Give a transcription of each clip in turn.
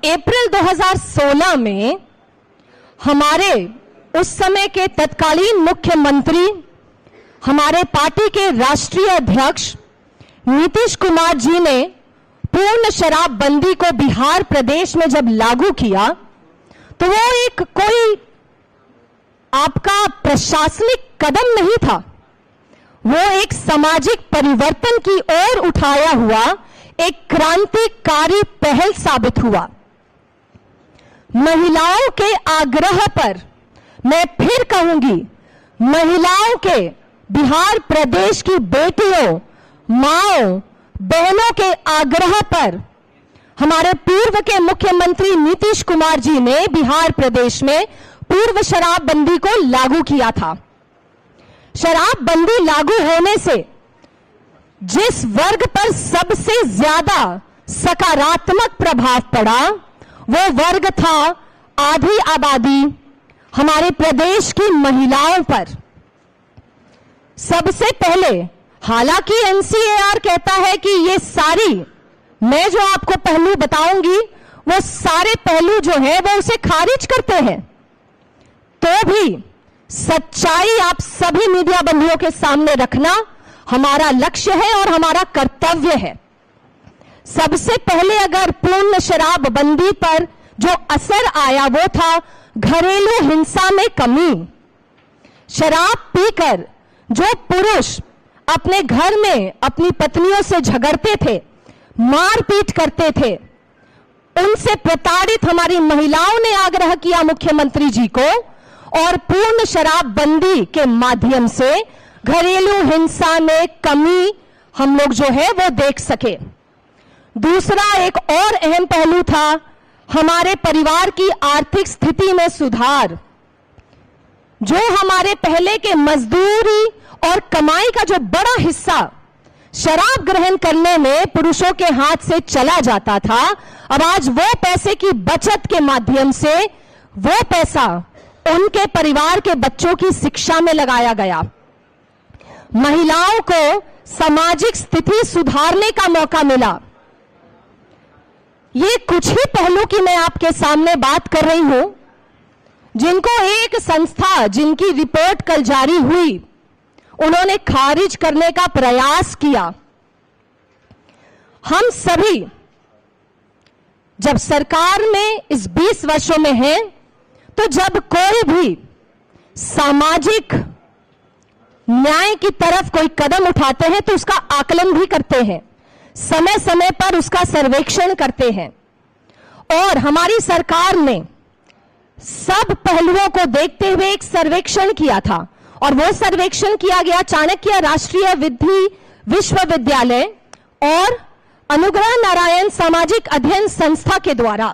अप्रैल 2016 में हमारे उस समय के तत्कालीन मुख्यमंत्री, हमारे पार्टी के राष्ट्रीय अध्यक्ष नीतीश कुमार जी ने पूर्ण शराबबंदी को बिहार प्रदेश में जब लागू किया तो वो एक कोई आपका प्रशासनिक कदम नहीं था, वो एक सामाजिक परिवर्तन की ओर उठाया हुआ एक क्रांतिकारी पहल साबित हुआ। महिलाओं के आग्रह पर, मैं फिर कहूंगी, महिलाओं के, बिहार प्रदेश की बेटियों, माओं, बहनों के आग्रह पर हमारे पूर्व के मुख्यमंत्री नीतीश कुमार जी ने बिहार प्रदेश में पूर्व शराबबंदी को लागू किया था। शराबबंदी लागू होने से जिस वर्ग पर सबसे ज्यादा सकारात्मक प्रभाव पड़ा वो वर्ग था आधी आबादी हमारे प्रदेश की महिलाओं पर। सबसे पहले, हालांकि एनसीएआर कहता है कि ये सारी, मैं जो आपको पहलू बताऊंगी वो सारे पहलू जो है वो उसे खारिज करते हैं, तो भी सच्चाई आप सभी मीडिया बंधुओं के सामने रखना हमारा लक्ष्य है और हमारा कर्तव्य है। सबसे पहले अगर पूर्ण शराबबंदी पर जो असर आया वो था घरेलू हिंसा में कमी। शराब पीकर जो पुरुष अपने घर में अपनी पत्नियों से झगड़ते थे, मारपीट करते थे, उनसे प्रताड़ित हमारी महिलाओं ने आग्रह किया मुख्यमंत्री जी को और पूर्ण शराबबंदी के माध्यम से घरेलू हिंसा में कमी हम लोग जो है वो देख सके। दूसरा एक और अहम पहलू था हमारे परिवार की आर्थिक स्थिति में सुधार। जो हमारे पहले के मजदूरी और कमाई का जो बड़ा हिस्सा शराब ग्रहण करने में पुरुषों के हाथ से चला जाता था, अब आज वो पैसे की बचत के माध्यम से वो पैसा उनके परिवार के बच्चों की शिक्षा में लगाया गया। महिलाओं को सामाजिक स्थिति सुधारने का मौका मिला। ये कुछ ही पहलू की मैं आपके सामने बात कर रही हूं, जिनको एक संस्था, जिनकी रिपोर्ट कल जारी हुई, उन्होंने खारिज करने का प्रयास किया। हम सभी जब सरकार में इस 20 वर्षों में हैं, तो जब कोई भी सामाजिक न्याय की तरफ कोई कदम उठाते हैं तो उसका आकलन भी करते हैं, समय समय पर उसका सर्वेक्षण करते हैं। और हमारी सरकार ने सब पहलुओं को देखते हुए एक सर्वेक्षण किया था और वो सर्वेक्षण किया गया चाणक्य राष्ट्रीय विधि विश्वविद्यालय और अनुग्रह नारायण सामाजिक अध्ययन संस्था के द्वारा,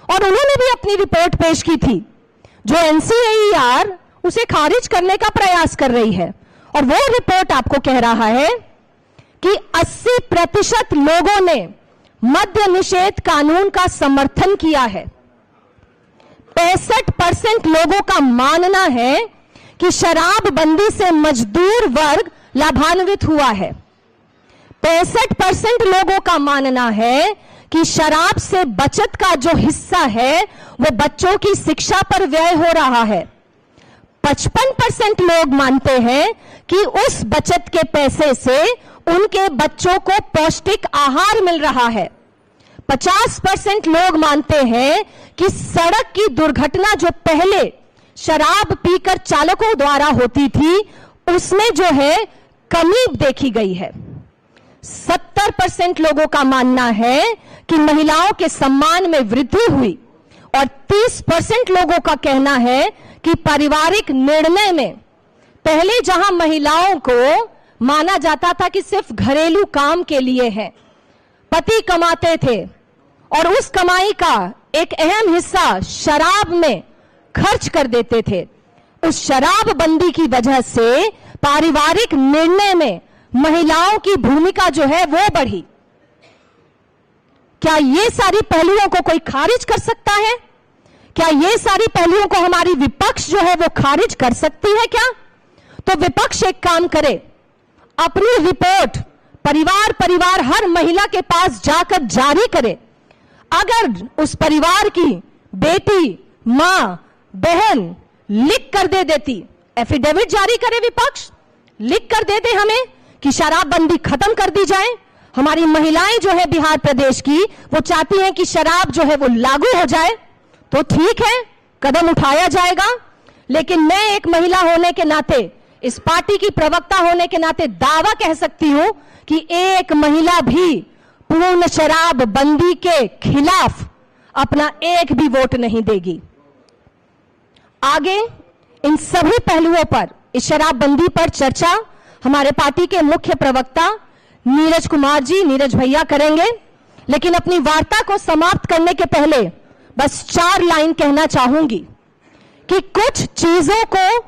और उन्होंने भी अपनी रिपोर्ट पेश की थी जो एनसीएआर उसे खारिज करने का प्रयास कर रही है। और वो रिपोर्ट आपको कह रहा है कि 80% लोगों ने मद्य निषेध कानून का समर्थन किया है। 65% लोगों का मानना है कि शराबबंदी से मजदूर वर्ग लाभान्वित हुआ है। 65% लोगों का मानना है कि शराब से बचत का जो हिस्सा है वो बच्चों की शिक्षा पर व्यय हो रहा है। 55% लोग मानते हैं कि उस बचत के पैसे से उनके बच्चों को पौष्टिक आहार मिल रहा है। 50% लोग मानते हैं कि सड़क की दुर्घटना जो पहले शराब पीकर चालकों द्वारा होती थी उसमें जो है कमी देखी गई है। 70% लोगों का मानना है कि महिलाओं के सम्मान में वृद्धि हुई और 30% लोगों का कहना है कि पारिवारिक निर्णय में पहले जहां महिलाओं को माना जाता था कि सिर्फ घरेलू काम के लिए है, पति कमाते थे और उस कमाई का एक अहम हिस्सा शराब में खर्च कर देते थे, उस शराबबंदी की वजह से पारिवारिक निर्णय में महिलाओं की भूमिका जो है वो बढ़ी। क्या ये सारी पहलुओं को कोई खारिज कर सकता है? क्या ये सारी पहलुओं को हमारी विपक्ष जो है वो खारिज कर सकती है क्या? तो विपक्ष एक काम करे, अपनी रिपोर्ट परिवार परिवार हर महिला के पास जाकर जारी करे, अगर उस परिवार की बेटी, मां, बहन लिख कर दे देती, एफिडेविट जारी करे विपक्ष, लिख कर दे दे हमें कि शराबबंदी खत्म कर दी जाए। हमारी महिलाएं जो है बिहार प्रदेश की, वो चाहती हैं कि शराब जो है वो लागू हो जाए, तो ठीक है, कदम उठाया जाएगा। लेकिन मैं एक महिला होने के नाते, इस पार्टी की प्रवक्ता होने के नाते दावा कह सकती हूं कि एक महिला भी पूर्ण शराबबंदी के खिलाफ अपना एक भी वोट नहीं देगी। आगे इन सभी पहलुओं पर, इस शराबबंदी पर चर्चा हमारे पार्टी के मुख्य प्रवक्ता नीरज कुमार जी, नीरज भैया करेंगे। लेकिन अपनी वार्ता को समाप्त करने के पहले बस 4 लाइन कहना चाहूंगी कि कुछ चीजों को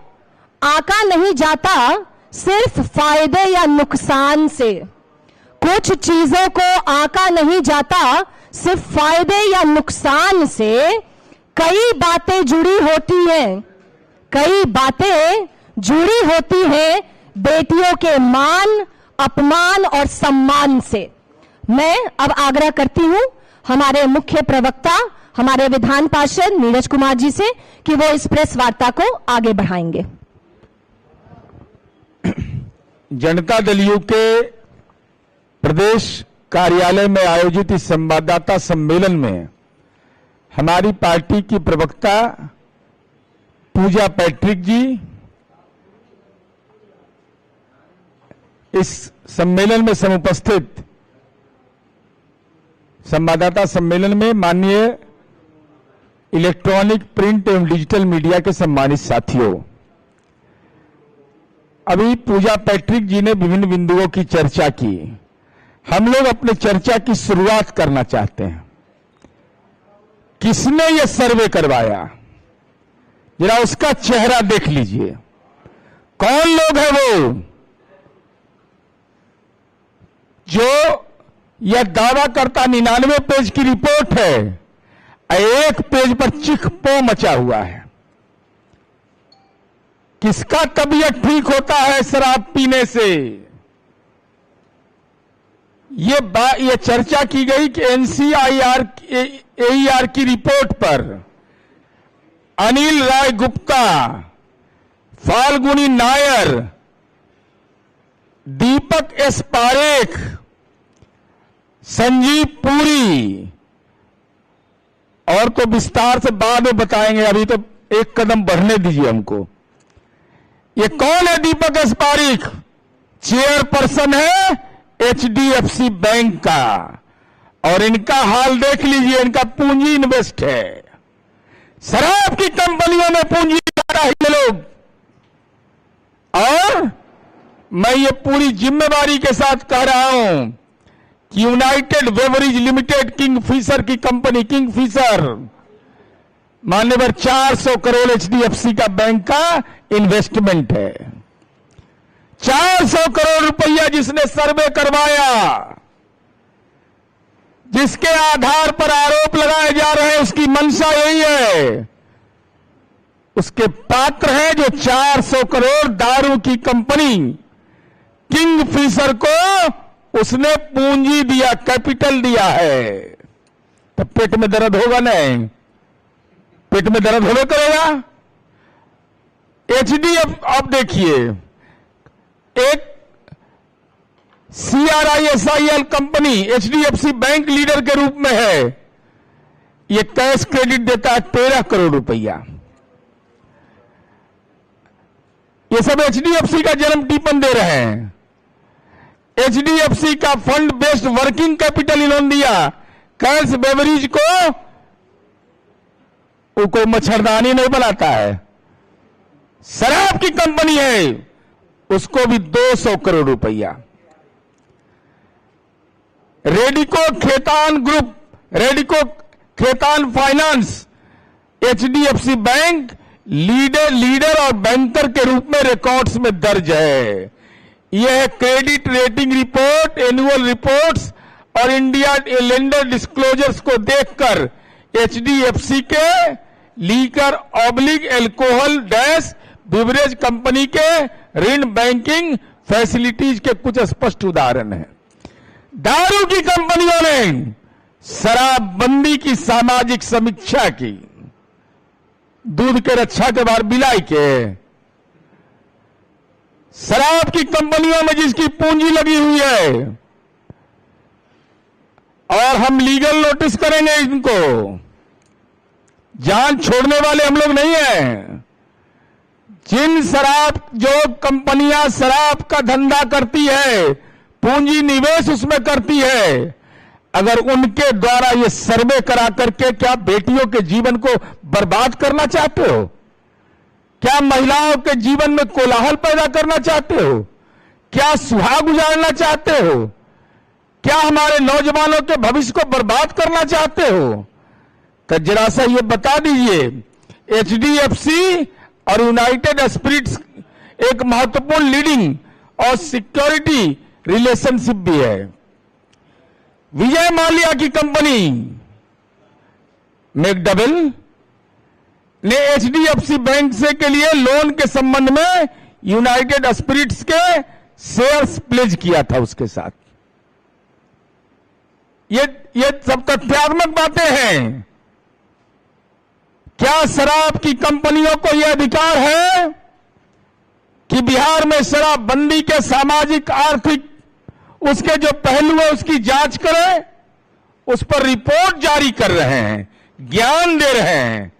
आंका नहीं जाता सिर्फ फायदे या नुकसान से। कुछ चीजों को आंका नहीं जाता सिर्फ फायदे या नुकसान से। कई बातें जुड़ी होती हैं, कई बातें जुड़ी होती हैं बेटियों के मान, अपमान और सम्मान से। मैं अब आग्रह करती हूं हमारे मुख्य प्रवक्ता, हमारे विधान पार्षद नीरज कुमार जी से कि वो इस प्रेस वार्ता को आगे बढ़ाएंगे। जनता दल यू के प्रदेश कार्यालय में आयोजित इस संवाददाता सम्मेलन में हमारी पार्टी की प्रवक्ता पूजा पैट्रिक जी, इस सम्मेलन में समुपस्थित संवाददाता सम्मेलन में माननीय इलेक्ट्रॉनिक, प्रिंट एवं डिजिटल मीडिया के सम्मानित साथियों, अभी पूजा पैट्रिक जी ने विभिन्न बिंदुओं की चर्चा की। हम लोग अपने चर्चा की शुरुआत करना चाहते हैं। किसने यह सर्वे करवाया, जरा उसका चेहरा देख लीजिए। कौन लोग हैं वो जो यह दावा करता 99 पेज की रिपोर्ट है, एक पेज पर चिख पो मचा हुआ है। किसका तबीयत ठीक होता है शराब पीने से? ये चर्चा की गई कि एनसीआईआर की रिपोर्ट पर अनिल राय गुप्ता, फाल्गुनी नायर, दीपक एस पारेख, संजीव पुरी, और तो विस्तार से बाद में बताएंगे, अभी तो एक कदम बढ़ने दीजिए हमको। ये कौन है दीपक एस पारेख? चेयरपर्सन है एचडीएफसी बैंक का, और इनका हाल देख लीजिए, इनका पूंजी इन्वेस्ट है। शराब की कंपनियों में पूंजी लगा है ये लोग। और मैं ये पूरी जिम्मेदारी के साथ कह रहा हूं कि यूनाइटेड बेवरेज लिमिटेड, किंगफिशर की कंपनी, किंगफिशर, मान्यवर 400 करोड़ एचडीएफसी का बैंक का इन्वेस्टमेंट है। 400 करोड़ रुपया जिसने सर्वे करवाया, जिसके आधार पर आरोप लगाए जा रहे हैं, उसकी मंशा यही है, उसके पात्र हैं जो 400 करोड़ दारू की कंपनी किंगफिशर को उसने पूंजी दिया, कैपिटल दिया है। तो पेट में दर्द होगा नहीं? पेट में दर्द होगा करेगा। एचडीएफ, अब देखिए, एक CRISIL company HDFC bank leader के रूप में है, ये कैश क्रेडिट देता है 13 करोड़ रुपया। ये सब एचडीएफसी का जन्म टिप्पण दे रहे हैं। एचडीएफसी का फंड बेस्ड वर्किंग कैपिटल इन्होंने दिया कैश बेवरेज को, वो कोई मच्छरदानी नहीं बनाता है, शराब की कंपनी है, उसको भी 200 करोड़ रुपया। Radico Khaitan group, Radico Khaitan finance, HDFC bank leader और बैंकर के रूप में रिकॉर्ड्स में दर्ज है। यह credit rating report, annual reports और इंडिया लेंडर डिस्क्लोजर्स को देखकर एचडीएफसी के liquor oblique alcohol dash beverage company के ऋण बैंकिंग फैसिलिटीज के कुछ स्पष्ट उदाहरण हैं। दारू की कंपनियों ने शराबबंदी की सामाजिक समीक्षा की, दूध के रक्षा के बाद बिलाई के, शराब की कंपनियों में जिसकी पूंजी लगी हुई है, और हम लीगल नोटिस करेंगे इनको। जान छोड़ने वाले हम लोग नहीं हैं। जिन शराब जो कंपनियां शराब का धंधा करती है, पूंजी निवेश उसमें करती है, अगर उनके द्वारा ये सर्वे करा करके क्या बेटियों के जीवन को बर्बाद करना चाहते हो? क्या महिलाओं के जीवन में कोलाहल पैदा करना चाहते हो? क्या सुहाग उजाड़ना चाहते हो? क्या हमारे नौजवानों के भविष्य को बर्बाद करना चाहते हो? तो जरा सा ये बता दीजिए। एचडीएफसी और यूनाइटेड स्पिरिट्स एक महत्वपूर्ण लीडिंग और सिक्योरिटी रिलेशनशिप भी है। विजय माल्या की कंपनी मैकडबल ने एचडीएफसी बैंक से के लिए लोन के संबंध में यूनाइटेड स्पिरिट्स के शेयर्स प्लेज किया था उसके साथ। ये सब तथ्यात्मक बातें हैं। क्या शराब की कंपनियों को यह अधिकार है कि बिहार में शराबबंदी के सामाजिक आर्थिक उसके जो पहलू है उसकी जांच करें, उस पर रिपोर्ट जारी कर रहे हैं, ज्ञान दे रहे हैं?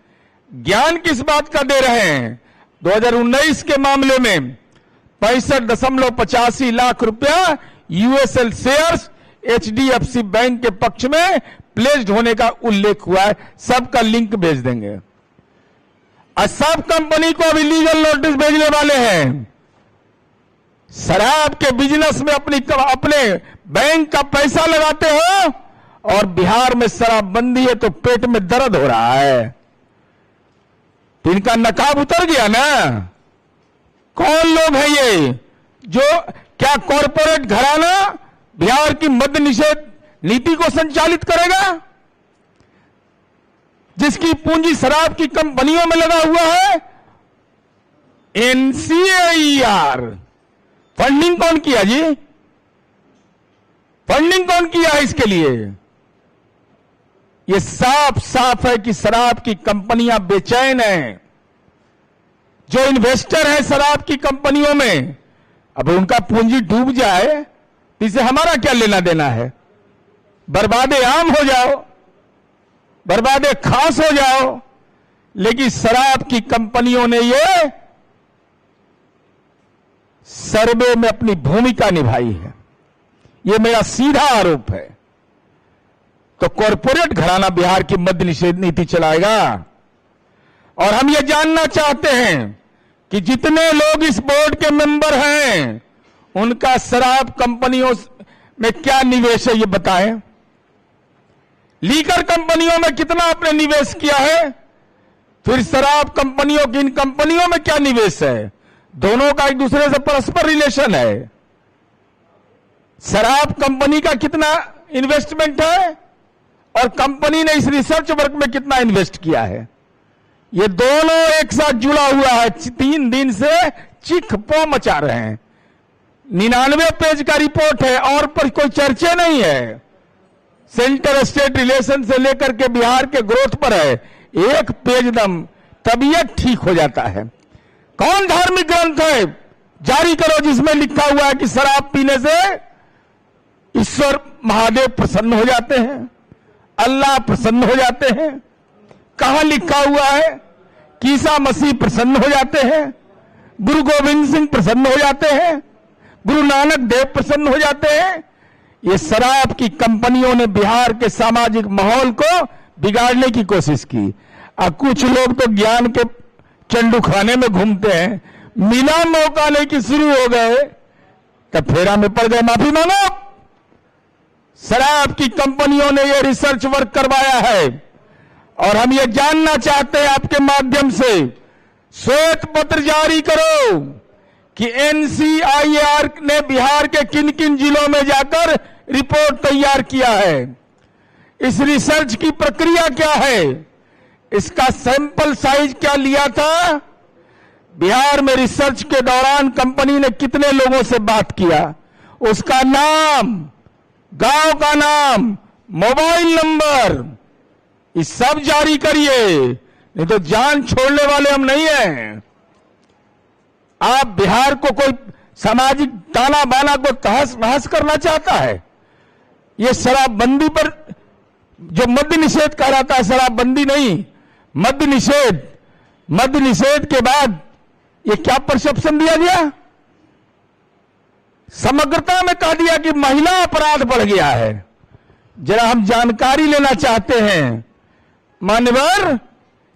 ज्ञान किस बात का दे रहे हैं? 2019 के मामले में 65.85 लाख रुपया यूएसएल शेयर्स एचडीएफसी बैंक के पक्ष में प्लेस्ड होने का उल्लेख हुआ है। सबका लिंक भेज देंगे। और सब कंपनी को अभी लीगल नोटिस भेजने वाले हैं। शराब के बिजनेस में अपने बैंक का पैसा लगाते हो और बिहार में शराबबंदी है तो पेट में दर्द हो रहा है। तो इनका नकाब उतर गया ना। कौन लोग हैं ये? जो क्या कॉरपोरेट घराना बिहार की मद्य निषेध नीति को संचालित करेगा, जिसकी पूंजी शराब की कंपनियों में लगा हुआ है? एनसीएईआर फंडिंग कौन किया जी? फंडिंग कौन किया है इसके लिए? ये साफ साफ है कि शराब की कंपनियां बेचैन हैं। जो इन्वेस्टर हैं शराब की कंपनियों में, अब उनका पूंजी डूब जाए इससे हमारा क्या लेना देना है? बर्बादे आम हो जाओ, बर्बादे खास हो जाओ। लेकिन शराब की कंपनियों ने ये सर्वे में अपनी भूमिका निभाई है। ये मेरा सीधा आरोप है। तो कॉरपोरेट घराना बिहार की मद्य निषेध नीति चलाएगा। और हम ये जानना चाहते हैं कि जितने लोग इस बोर्ड के मेंबर हैं उनका शराब कंपनियों में क्या निवेश है ये बताएं। लीकर कंपनियों में कितना आपने निवेश किया है? फिर शराब कंपनियों की इन कंपनियों में क्या निवेश है? दोनों का एक दूसरे से परस्पर रिलेशन है। शराब कंपनी का कितना इन्वेस्टमेंट है और कंपनी ने इस रिसर्च वर्क में कितना इन्वेस्ट किया है? ये दोनों एक साथ जुड़ा हुआ है। 3 दिन से चिख पो मचा रहे हैं। 99 पेज का रिपोर्ट है और पर कोई चर्चा नहीं है। सेंटर स्टेट रिलेशन से लेकर के बिहार के ग्रोथ पर है। एक पेज दम तबीयत ठीक हो जाता है। कौन धार्मिक ग्रंथ है जारी करो जिसमें लिखा हुआ है कि शराब पीने से ईश्वर महादेव प्रसन्न हो जाते हैं, अल्लाह प्रसन्न हो जाते हैं? कहां लिखा हुआ है कि ईसा मसीह प्रसन्न हो जाते हैं, गुरु गोविंद सिंह प्रसन्न हो जाते हैं, गुरु नानक देव प्रसन्न हो जाते हैं? ये शराब की कंपनियों ने बिहार के सामाजिक माहौल को बिगाड़ने की कोशिश की। और कुछ लोग तो ज्ञान के चंडू खाने में घूमते हैं। मिला मौका नहीं कि शुरू हो गए तब फेरा में पड़ गए। माफी मांगो। शराब की कंपनियों ने यह रिसर्च वर्क करवाया है और हम ये जानना चाहते हैं आपके माध्यम से, श्वेत पत्र जारी करो कि एनसीआईआर ने बिहार के किन किन जिलों में जाकर रिपोर्ट तैयार किया है, इस रिसर्च की प्रक्रिया क्या है, इसका सैंपल साइज क्या लिया था, बिहार में रिसर्च के दौरान कंपनी ने कितने लोगों से बात किया, उसका नाम, गांव का नाम, मोबाइल नंबर, ये सब जारी करिए, नहीं तो जान छोड़ने वाले हम नहीं हैं। आप बिहार को कोई सामाजिक ताना बाना को तहस नहस करना चाहता है। ये शराबबंदी पर जो मद्य निषेध कह रहा था, शराबबंदी नहीं, मद्य निषेध। मद्य निषेध के बाद ये क्या परसेप्शन दिया गया? समग्रता में कह दिया कि महिला अपराध बढ़ गया है। जरा हम जानकारी लेना चाहते हैं, मान्यवर,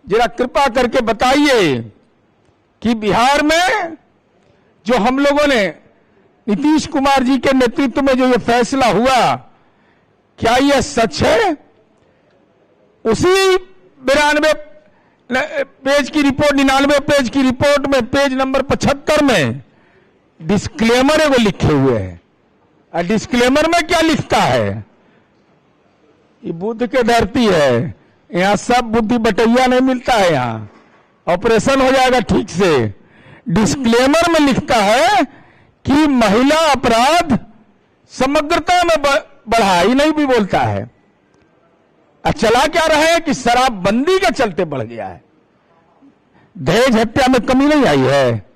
जरा कृपा करके बताइए कि बिहार में जो हम लोगों ने नीतीश कुमार जी के नेतृत्व में जो ये फैसला हुआ, क्या यह सच है? उसी 92 पेज की रिपोर्ट, 99 पेज की रिपोर्ट में पेज नंबर 75 में डिस्क्लेमर है वो लिखे हुए हैं। और डिस्क्लेमर में क्या लिखता है? ये बुद्ध के धरती है, यहां सब बुद्धि बटैया नहीं मिलता है, यहां ऑपरेशन हो जाएगा ठीक से। डिस्क्लेमर में लिखता है कि महिला अपराध समग्रता में बढ़ा, ही नहीं भी बोलता है। चला क्या रहा है कि शराबबंदी के चलते बढ़ गया है। दहेज हत्या में कमी नहीं आई है?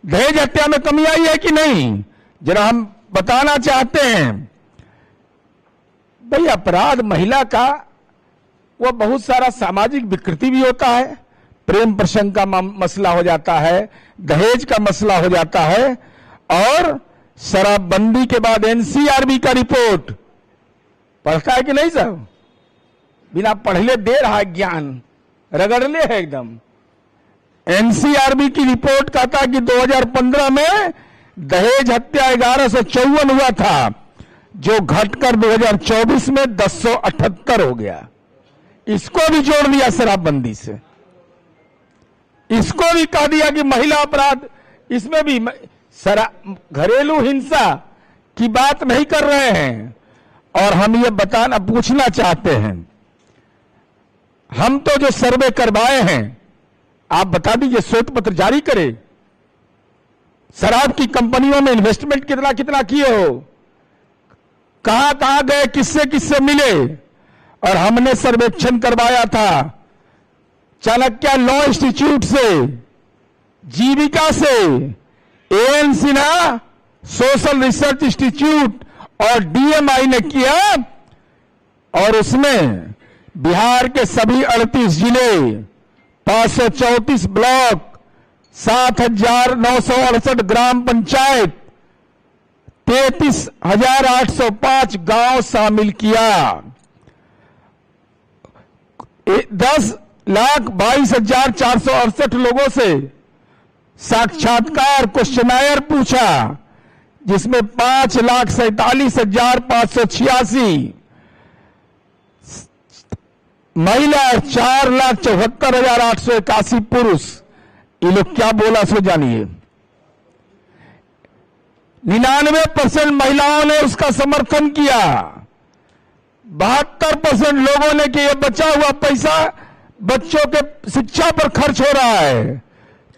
दहेज हत्या में कमी आई है कि नहीं? जरा हम बताना चाहते हैं। भाई, अपराध महिला का वो बहुत सारा सामाजिक विकृति भी होता है, प्रेम प्रसंग का मसला हो जाता है, दहेज का मसला हो जाता है, और शराबबंदी के बाद एनसीआरबी का रिपोर्ट पढ़ता है कि नहीं साहब? बिना पढ़ले दे रहा है ज्ञान, रगड़ले है एकदम। एनसीआरबी की रिपोर्ट कहता है कि 2015 में दहेज हत्या 1154 हुआ था, जो घटकर 2024 में 1078 हो गया। इसको भी जोड़ दिया शराबबंदी से। इसको भी कह दिया कि महिला अपराध, इसमें भी घरेलू हिंसा की बात नहीं कर रहे हैं। और हम ये पूछना चाहते हैं, हम तो जो सर्वे करवाए हैं, आप बता दीजिए, श्वेत पत्र जारी करें। शराब की कंपनियों में इन्वेस्टमेंट कितना कितना किए हो, कहां कहां गए, किससे किससे मिले। और हमने सर्वेक्षण करवाया था चाणक्य लॉ इंस्टीट्यूट से, जीविका से, AN Sinha social research institute और डीएमआई ने किया। और उसमें बिहार के सभी 38 जिले, 534 ब्लॉक, 7,968 ग्राम पंचायत, 33,805 गांव शामिल किया। 10,22,468 लोगों से साक्षात्कार क्वेश्चनायर पूछा, जिसमें 5,47,586 महिला और 4,74,881 पुरुष। ये लोग क्या बोला सो जानिए। 99% महिलाओं ने उसका समर्थन किया। 72% लोगों ने कि यह बचा हुआ पैसा बच्चों के शिक्षा पर खर्च हो रहा है।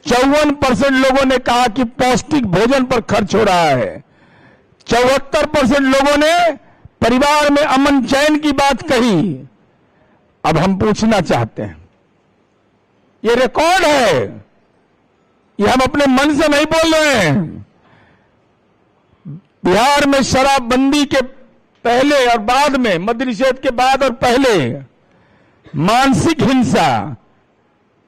54% लोगों ने कहा कि पौष्टिक भोजन पर खर्च हो रहा है। 74% लोगों ने परिवार में अमन चैन की बात कही। अब हम पूछना चाहते हैं, ये रिकॉर्ड है, ये हम अपने मन से नहीं बोल रहे हैं। बिहार में शराबबंदी के पहले और बाद में, मद्य निषेध के बाद और पहले, मानसिक हिंसा,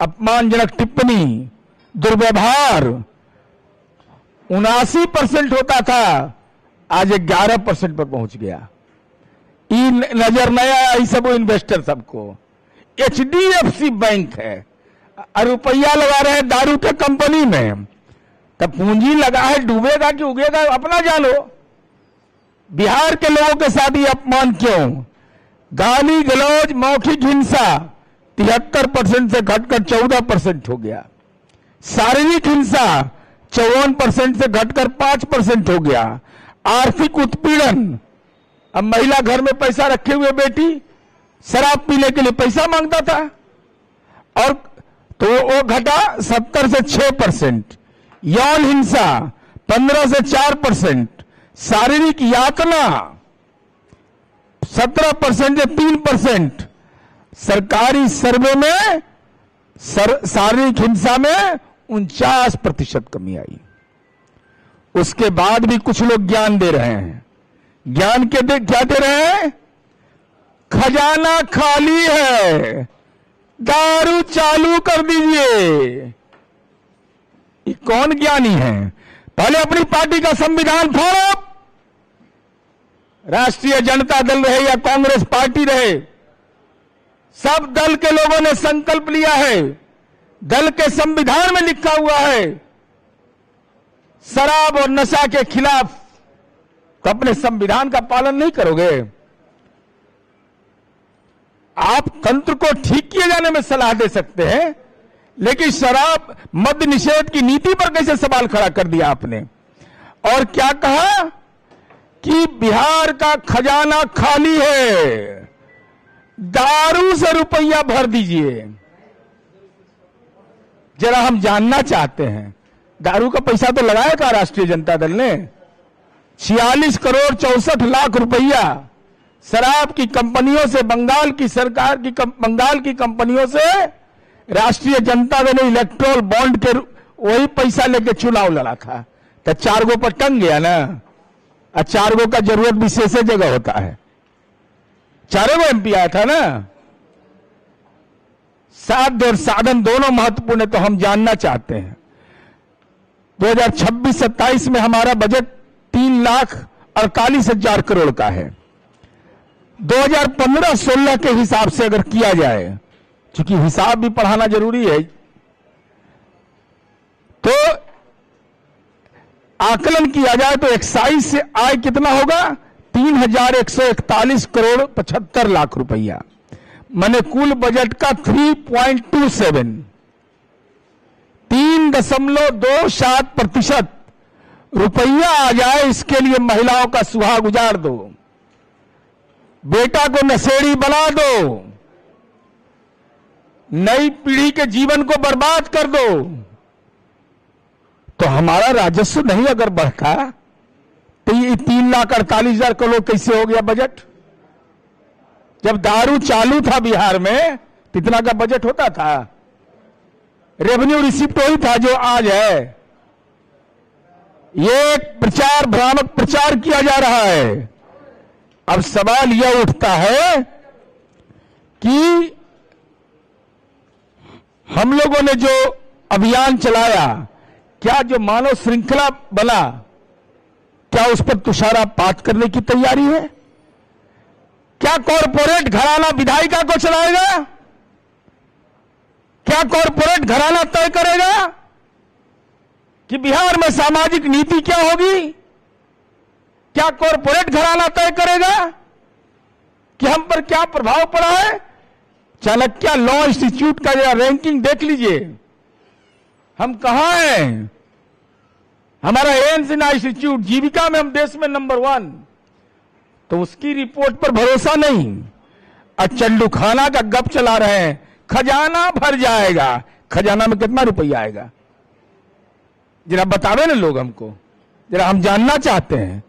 अपमानजनक टिप्पणी, दुर्व्यवहार 79% होता था, आज 11% पर पहुंच गया। ई नजर नहीं आया ई सब इन्वेस्टर सबको। एचडीएफसी बैंक है और रुपया लगा रहे हैं दारू के कंपनी में, तब पूंजी लगा है, डूबेगा कि उगेगा अपना जानो। बिहार के लोगों के साथ ये अपमान क्यों? गाली गलौज, मौखिक हिंसा 73% से घटकर 14% हो गया। शारीरिक हिंसा 54% से घटकर 5% हो गया। आर्थिक उत्पीड़न, अब महिला घर में पैसा रखे हुए बेटी शराब पीने के लिए पैसा मांगता था, और तो वो घटा 70 से 6%। यौन हिंसा 15 से 4%। शारीरिक यातना 17% से 3%, सरकारी सर्वे में शारीरिक हिंसा में 49% कमी आई। उसके बाद भी कुछ लोग ज्ञान दे रहे हैं। ज्ञान क्या दे रहे हैं? खजाना खाली है, दारू चालू कर दीजिए। ये कौन ज्ञानी है? पहले अपनी पार्टी का संविधान फाड़ो। राष्ट्रीय जनता दल रहे या कांग्रेस पार्टी रहे, सब दल के लोगों ने संकल्प लिया है, दल के संविधान में लिखा हुआ है, शराब और नशा के खिलाफ। तो अपने संविधान का पालन नहीं करोगे? आप तंत्र को ठीक किए जाने में सलाह दे सकते हैं, लेकिन शराब मद्य निषेध की नीति पर कैसे सवाल खड़ा कर दिया आपने? और क्या कहा कि बिहार का खजाना खाली है, दारू से रुपया भर दीजिए। जरा हम जानना चाहते हैं, दारू का पैसा तो लगाया था राष्ट्रीय जनता दल ने? 46 करोड़ 64 लाख रुपया शराब की कंपनियों से, बंगाल की सरकार की बंगाल की कंपनियों से राष्ट्रीय जनता दल ने इलेक्ट्रोल बॉन्ड के वही पैसा लेके चुनाव लड़ा था। तो 4 गो पर टंग गया ना। और 4 गो का जरूरत विशेष जगह होता है। 4 गो एमपी आया था ना। साध्य और साधन दोनों महत्वपूर्ण है। तो हम जानना चाहते हैं 2026-27 में हमारा बजट 3,48,000 करोड़ का है। 2015-16 के हिसाब से अगर किया जाए, क्योंकि हिसाब भी पढ़ाना जरूरी है, तो आकलन किया जाए तो एक्साइज से आय कितना होगा? 3,141 करोड़ 75 लाख रुपया। माने कुल बजट का 3.27 3.27% रुपया आ जाए, इसके लिए महिलाओं का सुहाग उजाड़ दो, बेटा को नशेड़ी बना दो, नई पीढ़ी के जीवन को बर्बाद कर दो। तो हमारा राजस्व नहीं अगर बढ़ता तो ये 3,48,000 करोड़ कैसे हो गया बजट? जब दारू चालू था बिहार में, कितना का बजट होता था? रेवेन्यू रिसिप्ट वही था जो आज है। ये प्रचार, भ्रामक प्रचार किया जा रहा है। अब सवाल यह उठता है कि हम लोगों ने जो अभियान चलाया, क्या जो मानव श्रृंखला बना, क्या उस पर तुषारापात करने की तैयारी है? क्या कॉरपोरेट घराना विधायिका को चलाएगा? क्या कॉरपोरेट घराना तय करेगा कि बिहार में सामाजिक नीति क्या होगी? क्या कॉरपोरेट घराना तय करेगा कि हम पर क्या प्रभाव पड़ा है? चाणक्य लॉ इंस्टीट्यूट का जरा रैंकिंग देख लीजिए, हम कहां हैं। हमारा एम्स इंस्टीट्यूट जीविका में हम देश में नंबर 1, तो उसकी रिपोर्ट पर भरोसा नहीं। और चंडूखाना का गप चला रहे हैं, खजाना भर जाएगा। खजाना में कितना रुपया आएगा? जरा बतावे ना लोग हमको, जरा हम जानना चाहते हैं।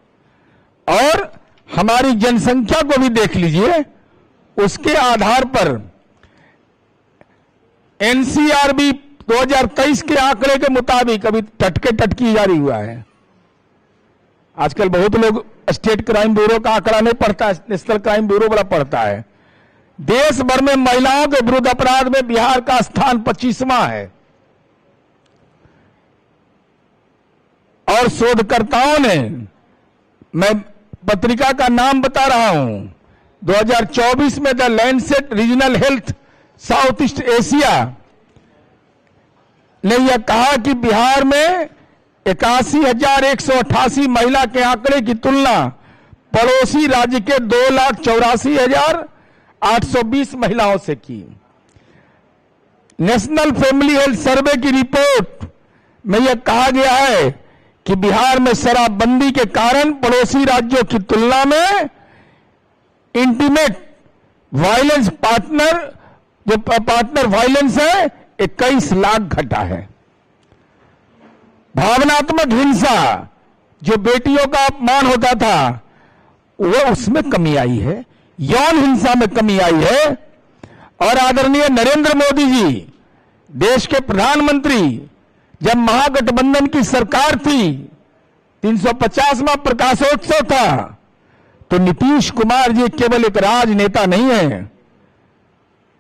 और हमारी जनसंख्या को भी देख लीजिए, उसके आधार पर एनसीआरबी 2023 के आंकड़े के मुताबिक अभी टटकी जारी हुआ है। आजकल बहुत लोग स्टेट क्राइम ब्यूरो का आंकड़ा नहीं पढ़ता है, नेशनल क्राइम ब्यूरो बड़ा पढ़ता है। देश भर में महिलाओं के विरुद्ध अपराध में बिहार का स्थान 25वां है। और शोधकर्ताओं ने, मैं पत्रिका का नाम बता रहा हूं, 2024 में the Lancet regional health south east Asia ने यह कहा कि बिहार में 81,188 महिला के आंकड़े की तुलना पड़ोसी राज्य के 2,84,820 महिलाओं से की। नेशनल फैमिली हेल्थ सर्वे की रिपोर्ट में यह कहा गया है कि बिहार में शराबबंदी के कारण पड़ोसी राज्यों की तुलना में इंटीमेट वायलेंस पार्टनर वायलेंस है 21 लाख घटा है। भावनात्मक हिंसा, जो बेटियों का अपमान होता था, वो उसमें कमी आई है। यौन हिंसा में कमी आई है। और आदरणीय नरेंद्र मोदी जी देश के प्रधानमंत्री, जब महागठबंधन की सरकार थी, 350वां प्रकाशोत्सव था, तो नीतीश कुमार जी केवल एक राजनेता नहीं है,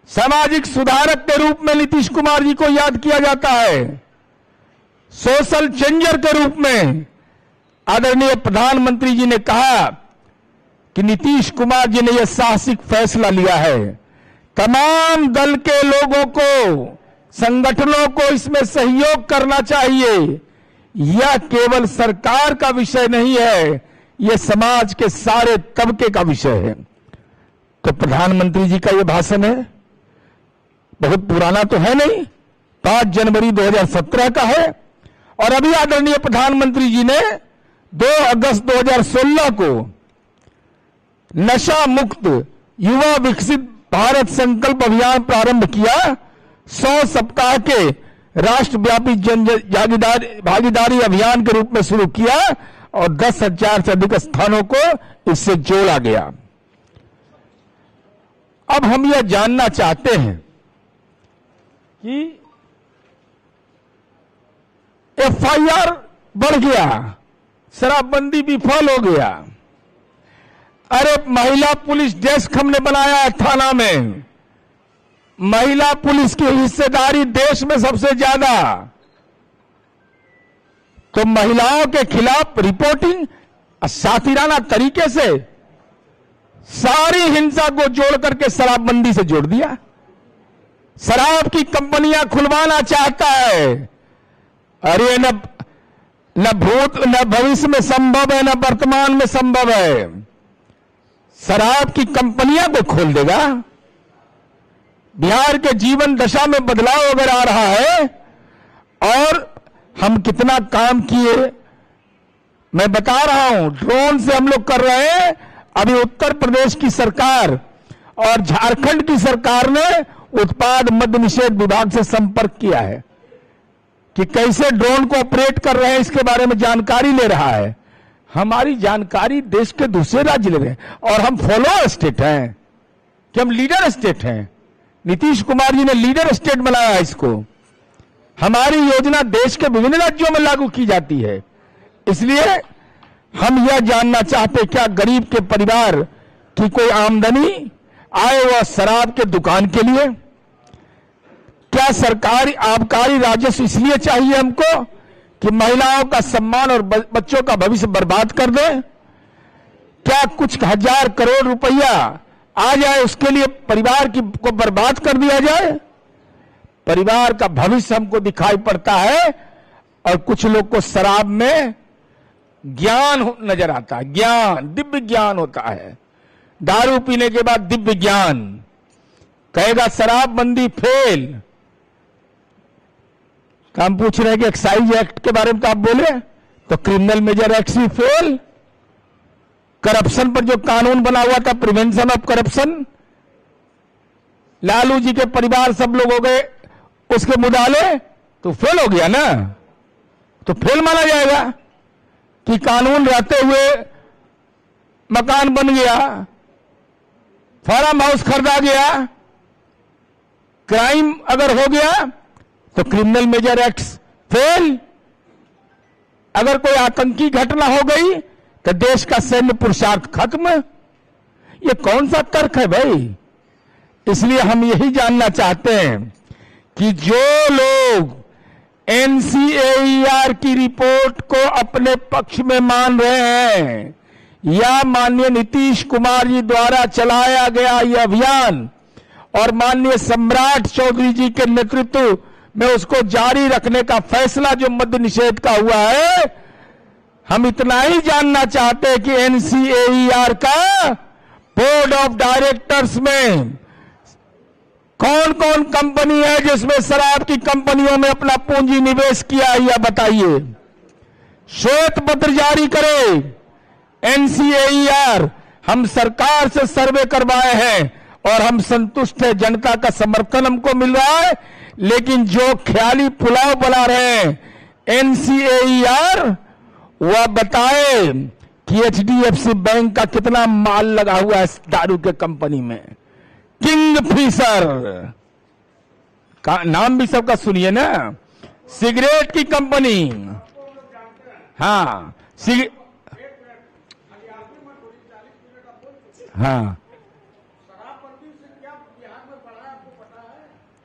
सामाजिक सुधारक के रूप में नीतीश कुमार जी को याद किया जाता है। सोशल चेंजर के रूप में आदरणीय प्रधानमंत्री जी ने कहा कि नीतीश कुमार जी ने यह साहसिक फैसला लिया है। तमाम दल के लोगों को, संगठनों को इसमें सहयोग करना चाहिए। यह केवल सरकार का विषय नहीं है, यह समाज के सारे तबके का विषय है। तो प्रधानमंत्री जी का यह भाषण है, बहुत पुराना तो है नहीं, 5 जनवरी 2017 का है। और अभी आदरणीय प्रधानमंत्री जी ने 2 अगस्त 2016 को नशा मुक्त युवा विकसित भारत संकल्प अभियान प्रारंभ किया। 100 सप्ताह के राष्ट्रव्यापी जन भागीदारी अभियान के रूप में शुरू किया और 10,000 से अधिक स्थानों को इससे जोड़ा गया। अब हम यह जानना चाहते हैं कि एफआईआर बढ़ गया, शराबबंदी विफल हो गया। अरे महिला पुलिस डेस्क हमने बनाया है थाना में, महिला पुलिस की हिस्सेदारी देश में सबसे ज्यादा। तो महिलाओं के खिलाफ रिपोर्टिंग सातिराना तरीके से सारी हिंसा को जोड़ करके शराबबंदी से जोड़ दिया। शराब की कंपनियां खुलवाना चाहता है। अरे न भूत न भविष्य में संभव है, न वर्तमान में संभव है। शराब की कंपनियां को खोल देगा। बिहार के जीवन दशा में बदलाव अगर आ रहा है और हम कितना काम किए, मैं बता रहा हूं, ड्रोन से हम लोग कर रहे हैं। अभी उत्तर प्रदेश की सरकार और झारखंड की सरकार ने उत्पाद मद्य निषेध विभाग से संपर्क किया है कि कैसे ड्रोन को ऑपरेट कर रहे हैं, इसके बारे में जानकारी ले रहा है। हमारी जानकारी देश के दूसरे राज्य ले रहे हैं और हम फॉलोअर स्टेट हैं कि हम लीडर स्टेट हैं। नीतीश कुमार जी ने लीडर स्टेट बनाया है इसको। हमारी योजना देश के विभिन्न राज्यों में लागू की जाती है। इसलिए हम यह जानना चाहते, क्या गरीब के परिवार की कोई आमदनी आए वह शराब के दुकान के लिए? क्या सरकारी आबकारी राजस्व इसलिए चाहिए हमको कि महिलाओं का सम्मान और बच्चों का भविष्य बर्बाद कर दे? क्या कुछ हजार करोड़ रुपया आ जाए उसके लिए परिवार को बर्बाद कर दिया जाए? परिवार का भविष्य हमको दिखाई पड़ता है और कुछ लोग को शराब में ज्ञान नजर आता है। ज्ञान, दिव्य ज्ञान होता है। दारू पीने के बाद दिव्य ज्ञान कहेगा शराबबंदी फेल। हम पूछ रहे हैं कि एक्साइज एक्ट के बारे में तो आप बोले, तो क्रिमिनल मेजर एक्ट भी फेल। करप्शन पर जो कानून बना हुआ था, prevention of corruption, Lalu ji के परिवार सब लोग हो गए उसके मुदाले, तो फेल हो गया ना। तो फेल माना जाएगा कि कानून रहते हुए मकान बन गया, फार्म हाउस खरीदा गया, क्राइम अगर हो गया तो क्रिमिनल मेजर एक्ट फेल। अगर कोई आतंकी घटना हो गई तो देश का सैन्य पुरुषार्थ खत्म। ये कौन सा तर्क है भाई? इसलिए हम यही जानना चाहते हैं कि जो लोग एनसीएईआर की रिपोर्ट को अपने पक्ष में मान रहे हैं या माननीय नीतीश कुमार जी द्वारा चलाया गया यह अभियान और माननीय सम्राट चौधरी जी के नेतृत्व में उसको जारी रखने का फैसला जो मद्य निषेध का हुआ है, हम इतना ही जानना चाहते हैं कि एनसीएईआर का बोर्ड ऑफ डायरेक्टर्स में कौन कौन कंपनी है जिसमें शराब की कंपनियों में अपना पूंजी निवेश किया है, यह बताइए। श्वेत पत्र जारी करे। एनसीएईआर हम सरकार से सर्वे करवाए हैं और हम संतुष्ट है, जनता का समर्थन हमको मिल रहा है। लेकिन जो ख्याली पुलाव बना रहे हैं एनसीएईआर, वह बताए कि एचडीएफसी बैंक का कितना माल लगा हुआ है इस दारू के कंपनी में। किंगफिशर का नाम भी सबका सुनिए ना, सिगरेट की कंपनी। हाँ हाँ,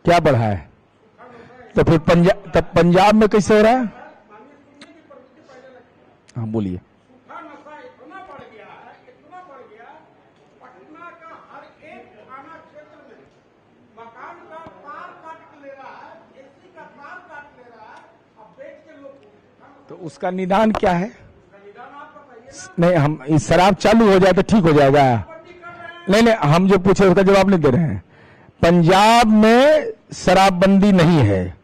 क्या बढ़ा है? तो फिर पंजाब में कैसे हो रहा है? हाँ बोलिए। तो उसका निदान क्या है? नहीं, हम इस शराब चालू हो जाए तो ठीक हो जाएगा। नहीं, हम जो पूछे उसका जवाब नहीं दे रहे हैं। पंजाब में शराबबंदी नहीं है,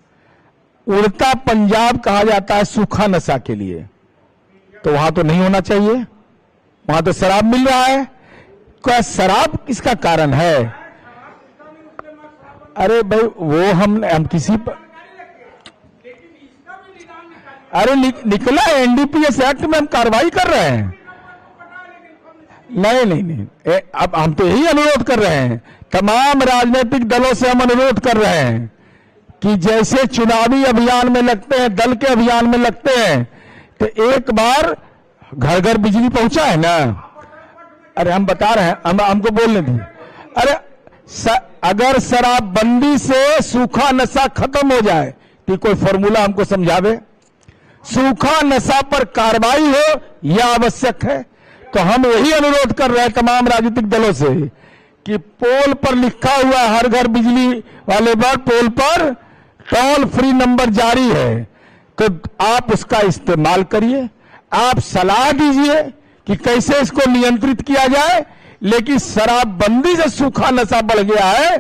उड़ता पंजाब कहा जाता है सूखा नशा के लिए, तो वहां तो नहीं होना चाहिए, वहां तो शराब मिल रहा है। क्या शराब किसका कारण है? अरे भाई वो हम किसी पर, अरे निकला एनडीपीएस एक्ट में, हम कार्रवाई कर रहे हैं। नहीं, अब हम तो यही अनुरोध कर रहे हैं, तमाम राजनीतिक दलों से हम अनुरोध कर रहे हैं कि जैसे चुनावी अभियान में लगते हैं, दल के अभियान में लगते हैं, तो एक बार घर घर बिजली पहुंचा है ना। अरे हम बता रहे हैं, हमको बोलने दें। अरे अगर शराबबंदी से सूखा नशा खत्म हो जाए तो कोई फॉर्मूला हमको समझावे। सूखा नशा पर कार्रवाई हो यह आवश्यक है। तो हम यही अनुरोध कर रहे हैं तमाम राजनीतिक दलों से कि पोल पर लिखा हुआ हर घर बिजली वाले बार पोल पर टोल फ्री नंबर जारी है, तो आप उसका इस्तेमाल करिए, आप सलाह दीजिए कि कैसे इसको नियंत्रित किया जाए। लेकिन शराबबंदी से सूखा नशा बढ़ गया है,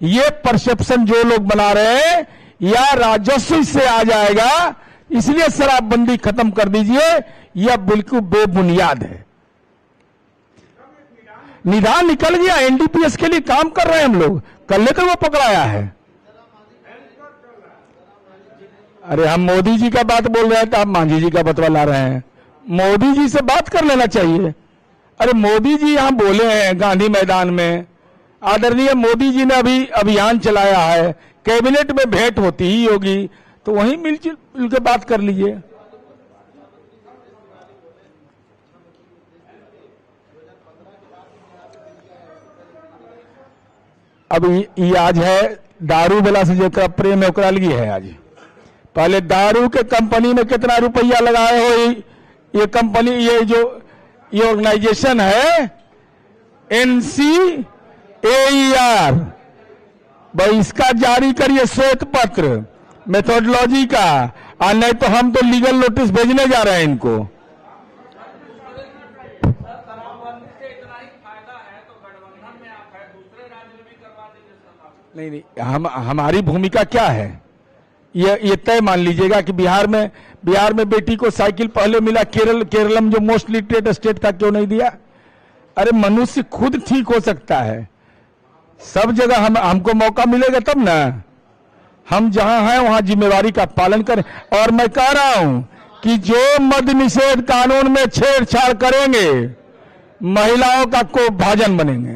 ये परसेप्शन जो लोग बना रहे हैं, या राजस्व से आ जाएगा इसलिए शराबबंदी खत्म कर दीजिए, यह बिल्कुल बेबुनियाद है। निदान निकल गया, एनडीपीएस के लिए काम कर रहे हैं हम लोग, कल लेकर वो पकड़ाया है। अरे हम मोदी जी का बात बोल रहे हैं तो आप मांझी जी का बतवा ला रहे हैं। मोदी जी से बात कर लेना चाहिए। अरे मोदी जी यहां बोले हैं गांधी मैदान में, आदरणीय मोदी जी ने अभी अभियान चलाया है, कैबिनेट में भेंट होती ही होगी, तो वहीं मिल के बात कर लीजिए। अब ये आज है दारू वाला से जेकरा प्रेम है ओकरा लगी है। आज पहले दारू के कंपनी में कितना रुपया लगाए हो, ये कंपनी, ये ऑर्गेनाइजेशन है NCAER, भाई इसका जारी करिए श्वेत पत्र मेथोडोलॉजी का, और नहीं तो हम तो लीगल नोटिस भेजने जा रहे हैं इनको। नहीं, हमारी भूमिका क्या है ये तय मान लीजिएगा कि बिहार में बेटी को साइकिल पहले मिला, केरलम जो मोस्ट लिटरेट स्टेट था, क्यों नहीं दिया? अरे मनुष्य खुद ठीक हो सकता है, सब जगह हमको मौका मिलेगा तब ना। हम जहां हैं वहां जिम्मेवारी का पालन करें। और मैं कह रहा हूं कि जो मद निषेध कानून में छेड़छाड़ करेंगे, महिलाओं का को भाजन बनेंगे।